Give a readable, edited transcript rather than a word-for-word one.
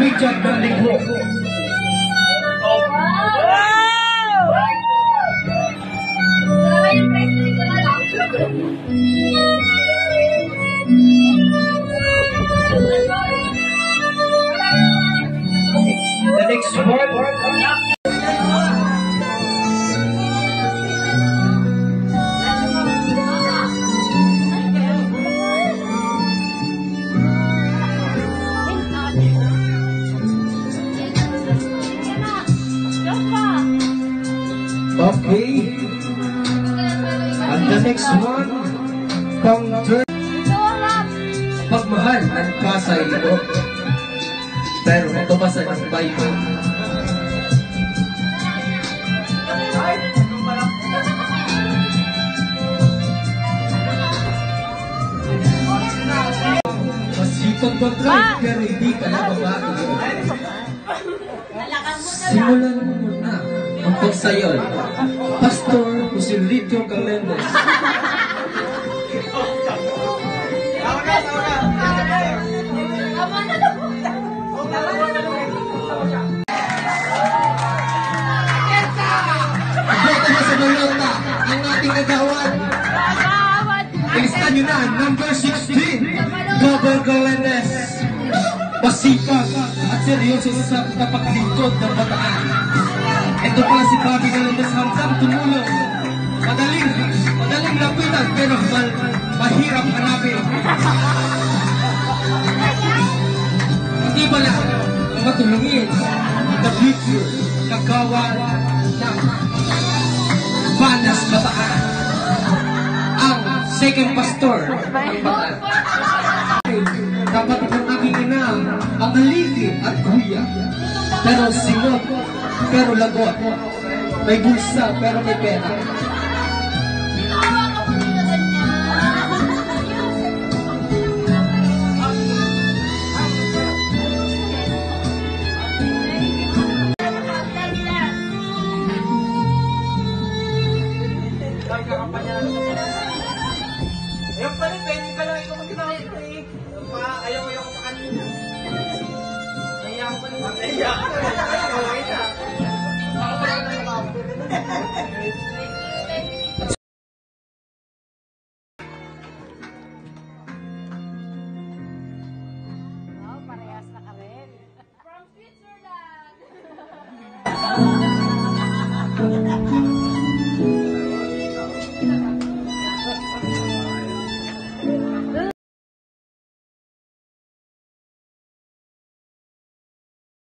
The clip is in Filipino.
Richard Berlingho. The next one. Okay, and the next one, pang third, pagmahal ang kasay ito, pero matubasan ang Bible. Masipag mag-drive, pero hindi ka na babae. Simulan mo muna ang pagsayaw. Pastor Joselito Calendes. Boto na sa balota ang ating nagawan. Ilistan nyo na, number 16, Gobel Calendes. Masipag at seryoso sa paglingkod ng bataan. Ito pala si Bobby Calendes, handang tumulong. Madaling lapitan pero mahirap hanapin. Hindi ba lang ang matulungin the future kagawan ng Banas Bataan, ang second pastor ng Bataan. Dapat ang naging ina ang haligi at kuya, pero singot pero lagot, may bulsa pero may pera.